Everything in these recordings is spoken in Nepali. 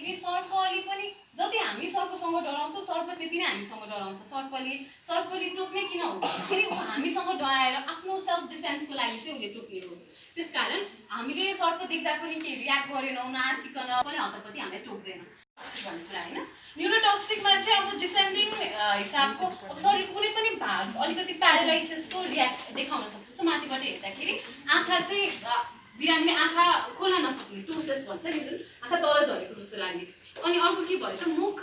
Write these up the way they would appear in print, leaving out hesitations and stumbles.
भन्दाखेरि सर्पले पनि जति हामी सर्पसँग डराउँछौँ सर्प त्यति नै हामीसँग डराउँछ। सर्पले टोक्ने किन हो भन्दाखेरि हामीसँग डराएर आफ्नो सेल्फ डिफेन्सको लागि चाहिँ उसले टोक्ने हो। त्यसकारण हामीले सर्प देख्दा पनि केही रियाक्ट गरेनौँ नआत्तिकन पनि हतपति हामीलाई टोक्दैन भन्ने कुरा होइन। न्युरोटक्सिकमा चाहिँ अब डिसेन्डिङ हिसाबको अब शरीर कुनै पनि भाग अलिकति प्यारालाइसिसको रियाक्ट देखाउन सक्छ। जस्तो माथिबाट हेर्दाखेरि आँखा चाहिँ बिरामीले आँखा खोल्न नसक्ने टोसेस भन्छ नि जुन आँखा तल झरेको जस्तो लाग्ने। अनि अर्को के भन्छ मुख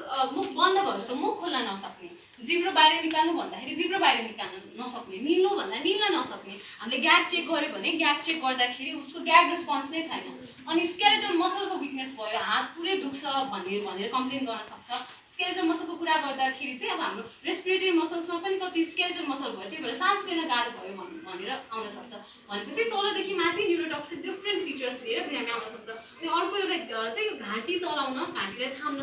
बन्द भयो जस्तो मुख खोल्न नसक्ने। जिब्रो बाहिर निकाल्नु भन्दाखेरि जिब्रो बाहिर निकाल्न नसक्ने। निल्नु भन्दा निल्न नसक्ने। हामीले ग्याग चेक गऱ्यो भने ग्याग चेक गर्दाखेरि उसको ग्याग रेस्पोन्स नै छैन। अनि स्केलेटल मसलको विकनेस भयो हात पुरै दुख्छ भनेर कम्प्लेन गर्न सक्छ। स्केलेटल मसलको कुरा गर्दाखेरि चाहिँ अब हाम्रो रेस्पिरेटरी मसल्समा पनि कति स्केलेटल मसल भयो त्यही भएर सास लिन गाह्रो भयो भनेर आउन सक्छ। भनेपछि तलदेखि माथि न्युरोटक्सिक डिफ्रेन्ट फिचर्स लिएर बिरामी आउन सक्छ। अनि अर्को एउटा चाहिँ घाँटी चलाउन घाँटीलाई थाम्न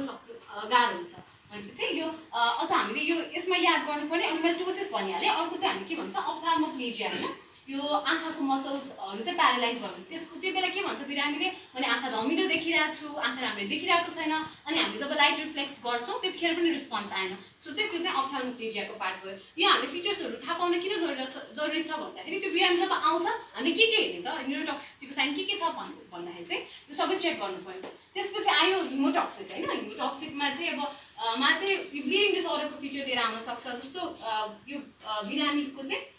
गाह्रो हुन्छ। भनेपछि यो अझ हामीले यो यसमा याद गर्नुपर्ने अनि मैले टोसेस भनिहालेँ। अर्को चाहिँ हामी के भन्छ अप्थाल्मोप्लेजिया होइन यो आँखाको मसल्सहरू चाहिँ प्यारालाइज भयो त्यसको त्यो बेला के भन्छ बिरामीले भने आँखा धमिलो देखिरहेको छु आँखा राम्ररी देखिरहेको छैन। अनि हामीले जब लाइट रिफ्लेक्स गर्छौँ त्यतिखेर पनि रिस्पोन्स आएन। सो चाहिँ त्यो चाहिँ अप्थाल्मोप्लेजियाको पार्ट भयो। यो हामीले फिचर्सहरू थाहा पाउन किन जरुरी छ भन्दाखेरि त्यो बिरामी जब आउँछ हामीले के हेर्ने त न्युरोटक्सिकको साइन के छ भन्दाखेरि चाहिँ त्यो सबै चेक गर्नु पर्यो। त्यसपछि आयो हिमोटक्सिक होइन। हिमोटक्सिकमा चाहिँ अब ब्लिडिङ डिसअर्डरको फिचर लिएर आउन सक्छ। जस्तो यो बिरामीको चाहिँ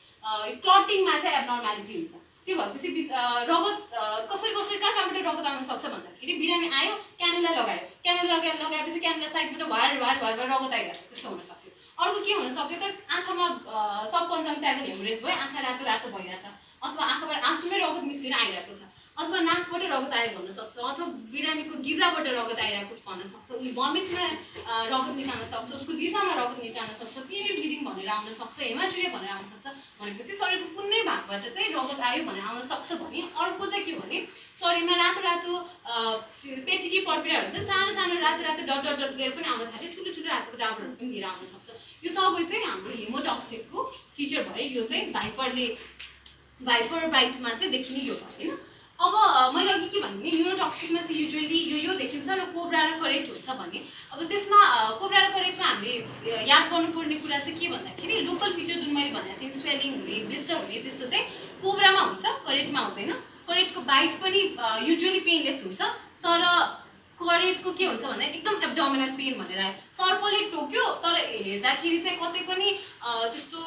क्लटिङमा चाहिँ एबनर्मालिटी हुन्छ। त्यो भएपछि रगत कसरी कहाँबाट रगत आउन सक्छ भन्दाखेरि बिरामी आयो क्यानुला लगाएपछि क्यानुला साइडबाट भर रगत आइरहेको छ त्यस्तो हुन सक्यो। अर्को के हुन सक्यो त आँखामा सबकन्जङ्क्टिभल हेमोरेज भयो आँखा रातो भइरहेछ अथवा आँखाबाट आँसुमै रगत मिसिएर आइरहेको छ अथवा नाकबाट रगत आयो भन्न सक्छ अथवा बिरामीको गिजाबाट रगत आइरहेको भन्न सक्छ। उसले भमिटमा रगत निकाल्न सक्छ उसको दिशामा रगत निकाल्न सक्छ पिने ब्लिडिङ भनेर आउन सक्छ हेमाटुरिया भनेर आउन सक्छ। भनेपछि शरीरको कुनै भागबाट चाहिँ रगत आयो भनेर आउन सक्छ भने अर्को चाहिँ के भने शरीरमा रातो पेटिकी पर्पिरा हुन्छ सानो रातो डट लिएर पनि आउन थाल्यो ठुलो रातो डाबरहरू पनि लिएर आउन सक्छ। यो सबै चाहिँ हाम्रो हिमोटक्सिकको फिचर भयो। यो चाहिँ भाइपर बाइटमा चाहिँ देखिने यो भयो होइन। अब मैले अघि के भने न्युरोटक्सिकमा चाहिँ युजुअली यो देखिन्छ र कोब्रा र करेक्ट हुन्छ भने अब त्यसमा कोब्रा र करेक्टमा हामीले याद गर्नुपर्ने कुरा चाहिँ के भन्दाखेरि लोकल फिचर जुन मैले भनेको थिएँ स्वेलिङ हुने ब्लिस्टर हुने त्यस्तो चाहिँ कोब्रामा हुन्छ करेक्टमा हुँदैन। करेक्टको बाइट पनि युजुअली पेनलेस हुन्छ तर करेक्टको के हुन्छ भन्दा एकदम एब्डोमिनल पेन भनेर आयो। सर्पले टोक्यो तर हेर्दाखेरि चाहिँ कतै पनि त्यस्तो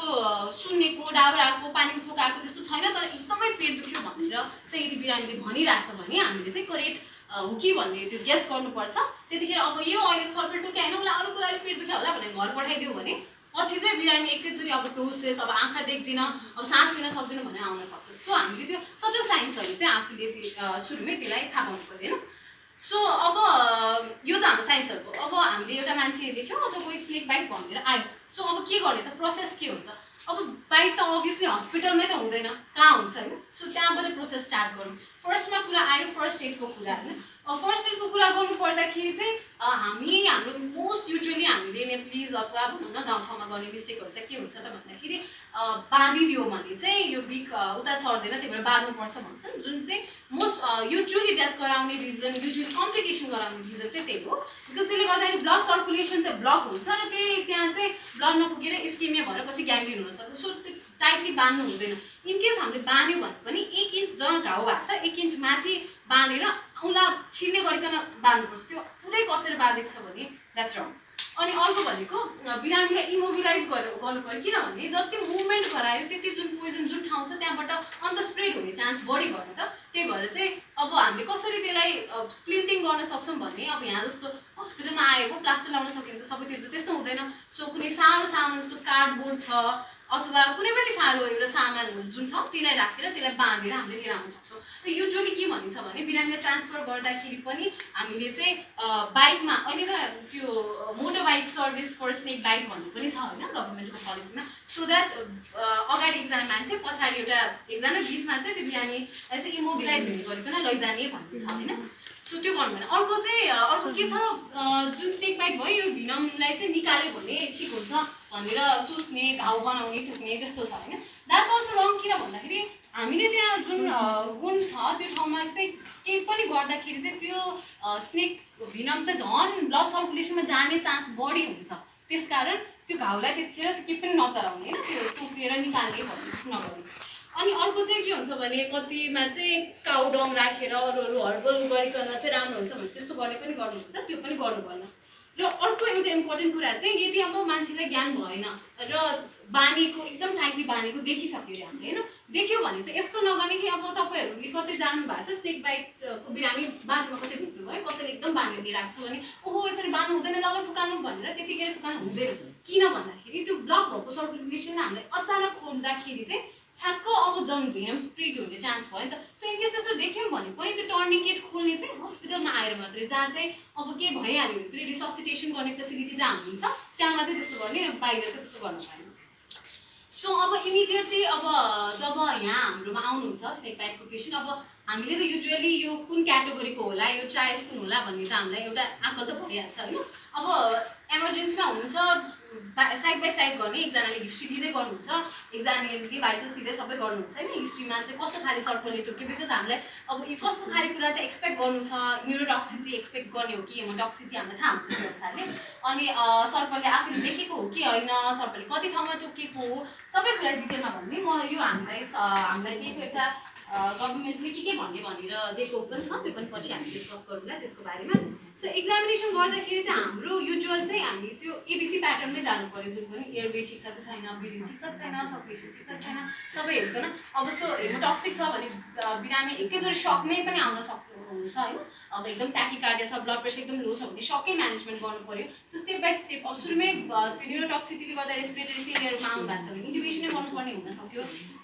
सुन्नेको डाबर आएको पानीको फोक आएको त्यस्तो छैन तर एकदमै पेट दुख्यो भनेर चाहिँ यदि बिरामीले भनिरहेछ भने हामीले चाहिँ करेक्ट हो कि भन्ने त्यो गेस गर्नुपर्छ। त्यतिखेर अब यो अहिले त सर्पले टोक्यो होइन उसलाई अरू कुराले पेट दुख्यो होला भनेर घर पठाइदियो भने पछि चाहिँ बिरामी एकैचोटि अब टोसेस अब आँखा देख्दिन अब सास लिन सक्दैन भनेर आउन सक्छ। सो हामीले त्यो सटल साइन्सहरू चाहिँ आफूले सुरुमै त्यसलाई थाहा पाउनु पर्दैन। सो अब यो त हाम्रो साइन्सहरूको अब हामीले एउटा मान्छे देख्यौँ अथवा कोही स्नेक बाइट भनेर आयो। सो अब के गर्ने त प्रोसेस के हुन्छ अब बाइट त अभियसली हस्पिटलमै त हुँदैन कहाँ हुन्छ होइन। सो त्यहाँबाट प्रोसेस स्टार्ट गरौँ। फर्स्टमा कुरा आयो फर्स्ट एडको कुरा होइन। फर्स्ट एडको कुरा गर्नु पर्दाखेरि चाहिँ हाम्रो मोस्ट युजुअली हामीले नेपालीज अथवा भनौँ न गाउँठाउँमा गर्ने मिस्टेकहरू चाहिँ के हुन्छ त भन्दाखेरि बाँधिदियो भने चाहिँ यो बिक उता सर्दैन त्यही भएर बाँध्नुपर्छ भन्छन् जुन चाहिँ मोस्ट युजुअली डेथ गराउने रिजन युजुअली कम्प्लिकेसन गराउने रिजन चाहिँ त्यही हो। बिकज त्यसले गर्दाखेरि ब्लड सर्कुलेसन चाहिँ ब्लक हुन्छ र त्यहाँ चाहिँ ब्लड नपुगेर स्किमिया भएर पछि ग्याङ्ग्रिन हुनसक्छ। सो त्यो टाइटली बाँध्नु हुँदैन। इनकेस हामीले बाँध्यो भने पनि 1 इन्च जहाँ घाउ भएको छ 1 इन्च माथि बाँधेर उसलाई छिर्ने गरिकन बाँध्नुपर्छ। त्यो पुरै कसेर बाँधेको छ भने द्याट्स रङ। अनि अर्को भनेको बिरामीलाई इमोबिलाइज गर्नु पर्यो किनभने जति मुभमेन्ट गरायो त्यति जुन पोइजन जुन ठाउँ छ त्यहाँबाट अन्त स्प्रेड हुने चान्स बढी भयो त। त्यही भएर चाहिँ अब हामीले कसरी त्यसलाई स्प्लिन्टिङ गर्न सक्छौँ भने अब यहाँ जस्तो हस्पिटलमा आएको प्लास्टर लाउन सकिन्छ सबैतिर त त्यस्तो हुँदैन। सो कुनै सानो सामान जस्तो कार्डबोर्ड छ अथवा कुनै पनि सानो एउटा सामानहरू जुन छ त्यसलाई राखेर त्यसलाई बाँधेर हामीले लिएर आउन सक्छौँ। र युजुअली के भनिन्छ भने बिरामीलाई ट्रान्सफर गर्दाखेरि पनि हामीले चाहिँ बाइकमा अहिले त त्यो motor bike service for snake bike भन्ने पनि छ होइन गभर्मेन्टको पोलिसीमा। सो द्याट अगाडि एकजना मान्छे पछाडि एकजना बिचमा चाहिँ त्यो बिरामीलाई चाहिँ इमोबिलाइज हुने गरिकन लैजाने भन्ने छ होइन। सो त्यो गर्नु भएन। अर्को के छ जुन स्नेक बाइट भयो यो भिनमलाई चाहिँ निकाल्यो भने ठिक हुन्छ भनेर चुस्ने घाउ बनाउने टुक्ने त्यस्तो छ होइन। द्याट्स अल्सो रङ किन भन्दाखेरि हामीले त्यहाँ जुन गुण छ त्यो ठाउँमा चाहिँ केही पनि गर्दाखेरि चाहिँ त्यो स्नेक भिनम चाहिँ झन् ब्लड सर्कुलेसनमा जाने चान्स बढी हुन्छ। त्यसकारण त्यो घाउलाई त्यतिखेर केही पनि नचलाउने होइन, त्यो टोक्रिएर निकाल्ने भन्ने नगर्ने। अनि अर्को चाहिँ के हुन्छ भने कतिमा चाहिँ काउ डङ राखेर अरू हर्बल गरिकन चाहिँ राम्रो हुन्छ भने त्यस्तो गर्ने पनि गर्नुहुन्छ, त्यो पनि गर्नु भएन। र अर्को एउटा इम्पोर्टेन्ट कुरा चाहिँ यदि अब मान्छेलाई ज्ञान भएन र बानीको एकदम टाइटली बानीको देखिसक्यो अरे हामीले होइन, देख्यो भने चाहिँ यस्तो नगर्ने कि अब तपाईँहरूले कतै जानु भएको छ स्नेक बाइटको बिरामी बाटोमा कतै भेट्नुभयो, कसैले एकदम बानी दिइरहेको छ भने ओहो यसरी बान्नु हुँदैन ल फुकाल्नु भनेर त्यतिखेर फुकाल्नु हुँदैन। किन भन्दाखेरि त्यो ब्लक भएको सर्कुलेसन हामीलाई अचानक खोल्दाखेरि चाहिँ ठ्याक्क अब जन भेनम स्प्रिड हुने चान्स भयो नि त। सो इन केस त्यस्तो देख्यौँ भने पनि त्यो टर्निकेट खोल्ने चाहिँ हस्पिटलमा आएर मात्रै, जहाँ चाहिँ अब के भइहाल्यो भने फेरि रिससिटेसन गर्ने फेसिलिटी जहाँ हुन्छ त्यहाँ मात्रै त्यस्तो गर्ने, र बाहिर चाहिँ त्यस्तो गर्नु पाएन। सो अब इमिडिएटली अब जब यहाँ हाम्रोमा आउनुहुन्छ स्नेक बाइटको पेसेन्ट, अब हामीले त युजुअली यो कुन क्याटेगोरीको होला, यो ट्रायल्स कुन होला भन्ने त हामीलाई एउटा आकल त भइहाल्छ होइन। अब इमर्जेन्सीमा हुनुहुन्छ साइड बाई साइड गर्ने, एकजनाले हिस्ट्री दिँदै गर्नुहुन्छ, एकजनाले भाइटल्स दिँदै सबै गर्नुहुन्छ होइन। हिस्ट्रीमा चाहिँ कस्तो खाले सर्कलले टोक्यो, बिकज हामीलाई अब यो कस्तो खाले कुरा चाहिँ एक्सपेक्ट गर्नु छ, न्युरोटक्सिटी एक्सपेक्ट गर्ने हो कि हेमोटक्सिटी हामीलाई थाहा हुन्छ त्यो अनुसारले। अनि सर्कलले आफूले देखेको हो कि होइन, सर्कलले कति ठाउँमा टोकेको हो, सबै कुरा डिटेलमा भन्ने। म यो हामीलाई दिएको एउटा गभर्मेन्टले के भन्ने भनेर दिएको पनि छ, त्यो पनि पछि हामी डिस्कस गरौँला त्यसको बारेमा। सो एक्जामिनेसन गर्दाखेरि चाहिँ हाम्रो युजुअल चाहिँ हामी त्यो एबिसी प्याटर्नमै जानु पऱ्यो, जुन पनि एयरवे ठिक छ कि छैन, ब्रिदिङ ठिक छ कि छैन, सर्कुलेसन ठिक छ कि छैन, सबै हेर्दैन। अब सो हेमोटक्सिक छ भने बिरामी एकैचोटि सकमै पनि आउन सक्नुहुन्छ होइन। अब एकदम ट्याकिकार्डिया छ, ब्लड प्रेसर एकदम लो छ भने सकै म्यानेजमेन्ट गर्नु पऱ्यो। सो स्टेप बाई स्टेप अब सुरुमै त्यो न्युरोटक्सिटीले गर्दा रेस्पिरेटरी फेलियरमा आउनु भएको छ भने इन्टिब्युसनै गर्नुपर्ने हुनसक्यो।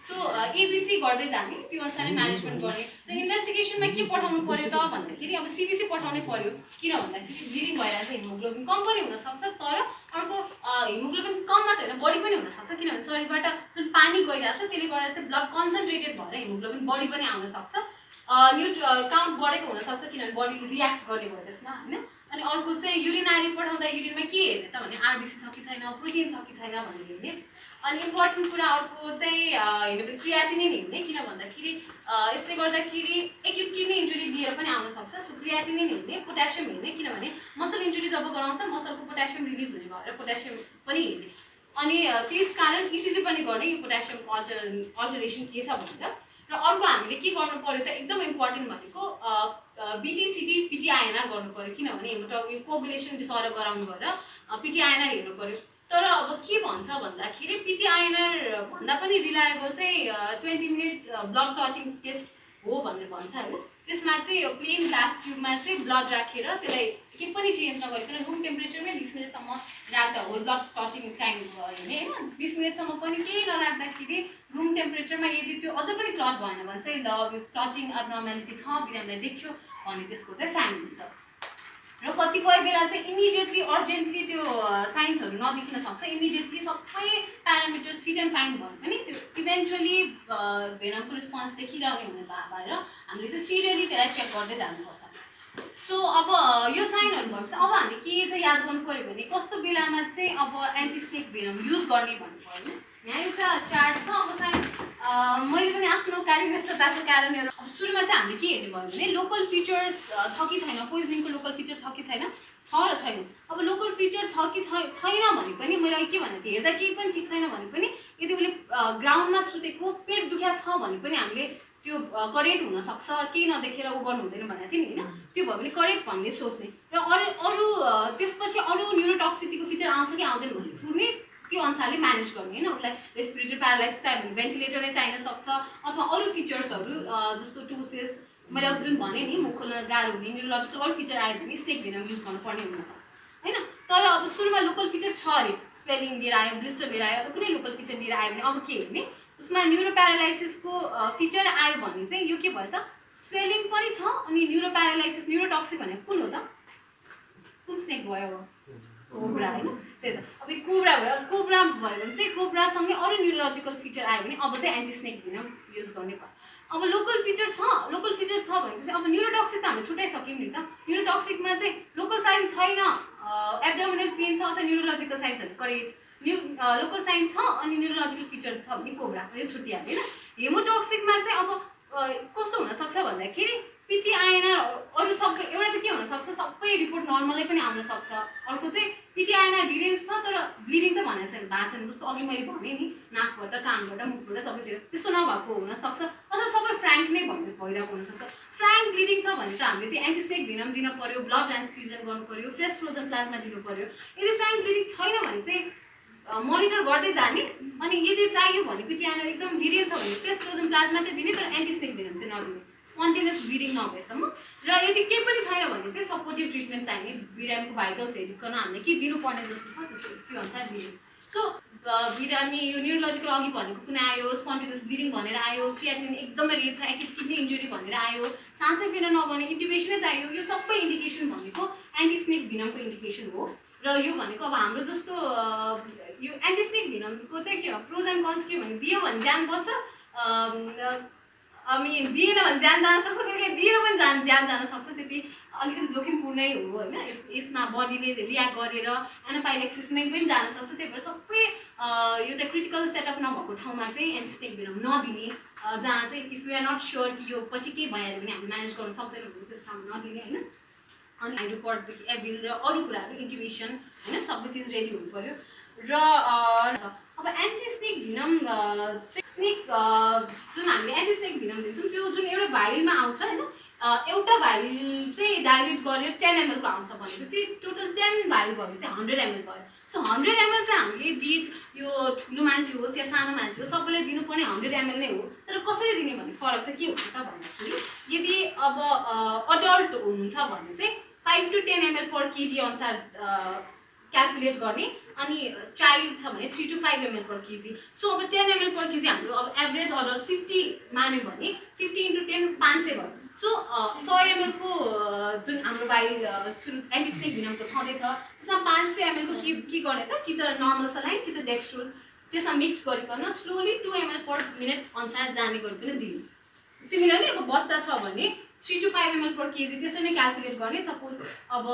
सो एबिसी गर्दै जाने, त्यो अनुसारले म्यानेजमेन्ट गर्ने। र इन्भेस्टिगेसनमा के पठाउनु पऱ्यो त भन्दाखेरि अब सिबिसी पठाउनै पऱ्यो। किन भन्दाखेरि ब्लिडिङ भइरहेको छ, हिमोग्लोबिन कम पनि हुनसक्छ, तर अर्को हिमोग्लोबिन कम मात्रै होइन बढी पनि हुनसक्छ, किनभने शरीरबाट जुन पानी गइरहेको छ त्यसले गर्दा चाहिँ ब्लड कन्सन्ट्रेटेड भएर हिमोग्लोबिन बढी पनि आउन सक्छ, काउन्ट बढेको हुनसक्छ किनभने बडीले रियाक्ट गर्ने भयो त्यसमा होइन। अनि अर्को चाहिँ युरिनारी पठाउँदा युरिनमा के हेर्ने त भने आरबिसी छ कि छैन, प्रोटिन छ कि छैन भनेर हेर्ने। अनि इम्पोर्टेन्ट कुरा अर्को चाहिँ हेर्नु पनि क्रियाटिनिन हेर्ने, किन भन्दाखेरि यसले गर्दाखेरि एक्युट किडनी इन्जुरी लिएर पनि आउन सक्छ। सो क्रियाटिनिन हेर्ने, पोट्यासियम हेर्ने, किनभने मसल इन्जुरी जब गराउँछ मसलको पोट्यासियम रिलिज हुने भएर पोट्यासियम पनि हेर्ने। अनि त्यस कारण इसिजी पनि गर्ने यो पोट्यासियमको अल्टरेसन के छ भनेर। र अर्को हामीले के गर्नु पर्यो त एकदम इम्पोर्टेन्ट भनेको बिटिसिटी पिटिआइएनआर गर्नु पर्यो, किनभने यो कोगुलेसन डिसअर्डर गराउनु भएर पिटिआइएनआर हेर्नु पर्यो। तर अब के भन्छ भन्दाखेरि पिटिआइएनआर भन्दा पनि रिलायबल चाहिँ 20 मिनट ब्लड क्लटिङ टेस्ट हो भनेर भन्छ होइन। त्यसमा चाहिँ यो प्लेन ग्लास ट्युबमा चाहिँ ब्लड राखेर त्यसलाई केही पनि चेन्ज नगरिकन रुम टेम्परेचरमै 20 मिनटसम्म राख्दा हो ब्लड क्लटिङ टाइम भयो भने होइन। 20 मिनटसम्म पनि केही नराख्दाखेरि रुम टेम्परेचरमा यदि त्यो अझ पनि क्लट भएन भने चाहिँ ल यो क्लटिङ एब्नर्मालिटी छ, बिरामीलाई देख्यो भने त्यसको चाहिँ साइन हुन्छ। र कतिपय बेला चाहिँ इमिडिएटली अर्जेन्टली त्यो साइन्सहरू नदेखिन सक्छ, इमिडिएटली सबै प्यारामिटर्स फिट एन्ड फाइन भयो पनि त्यो इभेन्चुअली भेनमको रिस्पोन्स देखिरहने हुने भएर हामीले चाहिँ सिरियली त्यसलाई चेक गर्दै जानुपर्छ। सो अब यो साइनहरू भएपछि अब हामी के चाहिँ याद गर्नु पऱ्यो भने कस्तो बेलामा चाहिँ अब एन्टिस्नेक भेनम युज गर्ने भन्नु पऱ्यो। यहाँ एउटा चार्ट छ। अब सायद मैले पनि आफ्नो कार्यव्यस्तताको कारणले अब सुरुमा चाहिँ हामीले के हेर्ने भयो भने लोकल फिचर्स छ कि छैन, पोइजनिङको लोकल फिचर छ कि छैन, छ र छैन। अब लोकल फिचर छ कि छैन भने पनि मैले के भनेको थिएँ, हेर्दा केही पनि ठिक छैन भने पनि यदि उसले ग्राउन्डमा सुतेको पेट दुख्या छ भने पनि हामीले त्यो करेक्ट हुनसक्छ, केही नदेखेर ऊ गर्नु हुँदैन भनेको थिएँ नि होइन। त्यो भयो भने करेक्ट भन्ने सोच्ने र अरू त्यसपछि अरू न्युरोटक्सिटीको फिचर आउँछ कि आउँदैन भन्ने पुर्ने त्यो अनुसारले म्यानेज गर्ने होइन। उसलाई रेस्पिरेटरी प्यारालाइसिस चाहियो भने भेन्टिलेटर नै चाहिन सक्छ, अथवा अरू फिचर्सहरू जस्तो टुसेस मैले अघि जुन भनेँ नि मुख खोल्न गाह्रो हुने न्युरोलोजिकल अरू फिचर आयो भने स्नेक भेनम युज गर्नुपर्ने हुनसक्छ होइन। तर अब सुरुमा लोकल फिचर छ अरे, स्वेलिङ लिएर आयो, ब्लिस्टर लिएर आयो, अथवा कुनै लोकल फिचर लिएर आयो भने अब के हेर्ने, उसमा न्युरो प्यारालाइसिसको फिचर आयो भने चाहिँ यो के भयो त स्वेलिङ पनि छ अनि न्युरो प्यारालाइसिस न्युरोटक्सिक भनेको कुन हो त, कुन स्नेक भयो, कोब्रा होइन। त्यही त अब कोब्रा भयो, कोब्रा भयो भने चाहिँ कोब्रासँगै अरू न्युरोलोजिकल फिचर आयो भने अब चाहिँ एन्टिस्नेक भेनम युज गर्ने भयो। अब लोकल फिचर छ भनेपछि अब न्युरोटक्सिक त हामीले छुट्याइसक्यौँ नि त। न्युरोटक्सिकमा चाहिँ लोकल साइन छैन, एब्डोमिनल पेन छ अथवा न्युरोलोजिकल साइन्सहरू करेक्ट, लोकल साइन छ अनि न्युरोलोजिकल फिचर छ भने कोब्रा यो छुट्टिहाल्यो होइन। हेमोटक्सिकमा चाहिँ अब कस्तो हुनसक्छ भन्दाखेरि पिटिआइएनआर अरू सबै एउटा त के हुनसक्छ सबै रिपोर्ट नर्मलै पनि आउन सक्छ। अर्को चाहिँ पिटिआइएनआर डिटेल्स छ तर ब्लिडिङ चाहिँ भनेको छैन, भएको छैन। जस्तो अघि मैले भने नि नाकबाट कानबाट मुखबाट सबैतिर त्यस्तो नभएको हुनसक्छ अथवा सबै फ्र्याङ्क नै भइरहेको हुनसक्छ। फ्र्याङ्क ब्लिडिङ छ भने चाहिँ हामीले त्यो एन्टिस्नेक भेनम दिन पर्यो, ब्लड ट्रान्सफ्युजन गर्नु पर्यो, फ्रेस फ्रोजन प्लाज्मा दिनु पर्यो। यदि फ्र्याङ्क ब्लिडिङ छैन भने चाहिँ मोनिटर गर्दै जाने। अनि यदि चाहियो भने पिटिआइएनआर एकदम डिटेल छ भने फ्रेस फ्रोजन प्लाज्मा चाहिँ दिने, तर एन्टिस्नेक भेनम चाहिँ नदिने, स्पन्टेनियस ब्लिडिङ नभएसम्म। र यदि केही पनि छैन भने चाहिँ सपोर्टिभ ट्रिटमेन्ट चाहिने, बिरामीको भाइटल्स हेरिकन हामीले के दिनुपर्ने जस्तो छ त्यस्तो त्यो अनुसार दिने। सो बिरामी यो न्युरोलोजिकल अघि भनेको कुनै आयो, स्पन्टेनियस ब्लिडिङ भनेर आयो, क्रियाटिनिन एकदमै रेट छ, एक्युट किडनी इन्जुरी भनेर आयो, सासै फेर्न नगर्ने, इन्ट्युबेसनै चाहियो, यो सबै इन्डिकेसन भनेको एन्टिस्नेक भेनमको इन्डिकेसन हो। र यो भनेको अब हाम्रो जस्तो यो एन्टिस्नेक भेनमको चाहिँ के हो, प्रोज एन्ड कन्स के भने दियो भने ज्यान बच्छ, अनि दिएन भने ज्यान जान सक्छ, कहिले दिएर पनि ज्यान जान सक्छ। त्यति अलिकति जोखिमपूर्णै हो होइन। यसमा बडीले रियाक्ट गरेर एनाफाइलेक्सिसमै पनि जान सक्छ। त्यही भएर सबै एउटा क्रिटिकल सेटअप नभएको ठाउँमा चाहिँ एन्टिस्नेक भेनम नदिने, जहाँ चाहिँ if you are not sure कि यो पछि के भइहाल्यो भने हामीले म्यानेज गर्न सक्दैनौँ भने त्यस ठाउँमा नदिने होइन। अनि हाइड्रोकर्डदेखि एभिल र अरू कुराहरू इन्ट्युबेसन होइन सबै चिज रेडी हुनु पऱ्यो। र अब एन्टिस्नेक भेनम स्नेक जुन हामीले एन्टिस्नेक भेनम दिन्छौँ त्यो जुन एउटा भाइलमा आउँछ होइन, एउटा भाइल चाहिँ डाइल्युट गरेर 10 ml को आउँछ भनेपछि टोटल 10 भाइल भयो भने चाहिँ 100 ml भयो। सो 100 ml चाहिँ हामीले बिट यो ठुलो मान्छे होस् या सानो मान्छे होस् सबैले दिनुपर्ने 100 ml नै हो। तर कसरी दिने भन्ने फरक चाहिँ के हुन्छ त भन्दाखेरि यदि अब अडल्ट हुनुहुन्छ भने चाहिँ 5 to 10 ml per kg अनुसार क्यालकुलेट गर्ने, अनि चाइल्ड छ भने 3 to 5 ml per kg। So अब 10 ml per kg हाम्रो अब एभरेज अडल्ट 50 मान्यो भने 50 into 10 500 भयो। सो 100 ml को जुन हाम्रो भाइल एन्टिस्नेक भेनमको छँदैछ त्यसमा 500 ml को के गर्ने त, कि त नर्मल सलाइन कि त डेक्स्ट्रोज त्यसमा मिक्स गरिकन स्लोली 2 ml per minute अनुसार जाने गरिकन दिनु। सिमिलरली अब बच्चा छ भने 3 to 5 ml per kg त्यसरी नै क्यालकुलेट गर्ने। सपोज अब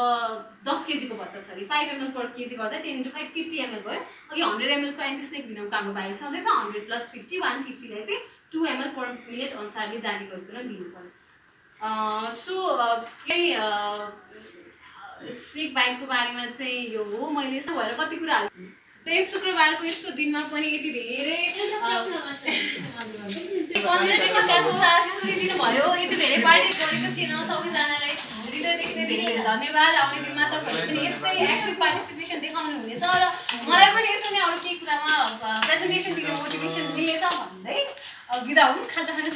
10 kg को बच्चा छ अरे 5 ml per kg गर्दा 10 into 5 50 ml भयो। अघि 100 ml को एन्टिस्नेक भेनमको हाम्रो भाइल छँदैछ, 100 plus 50 150 लाई चाहिँ 2 ml per minute अनुसारले जाने गरिकन दिनु पर्यो। सो यही स्नेक बाइटको बारेमा चाहिँ यो हो। मैले भएर कति कुराहरू त्यही शुक्रबारको यस्तो दिनमा पनि यति धेरै सुनिदिनु भयो, यति धेरै पार्टिसिपेट गरेको थिएन, सबैजनालाई हृदयदेखि नै धेरै धेरै धन्यवाद। आउने दिनमा तपाईँहरू पनि यस्तै एक्टिभ पार्टिसिपेसन देखाउनु हुनेछ र मलाई पनि यसो नै अरू केही कुरामा प्रेजेन्टेसन दिने मोटिभेसन मिलेछ भन्दै बिदा हुँ। खाजा खान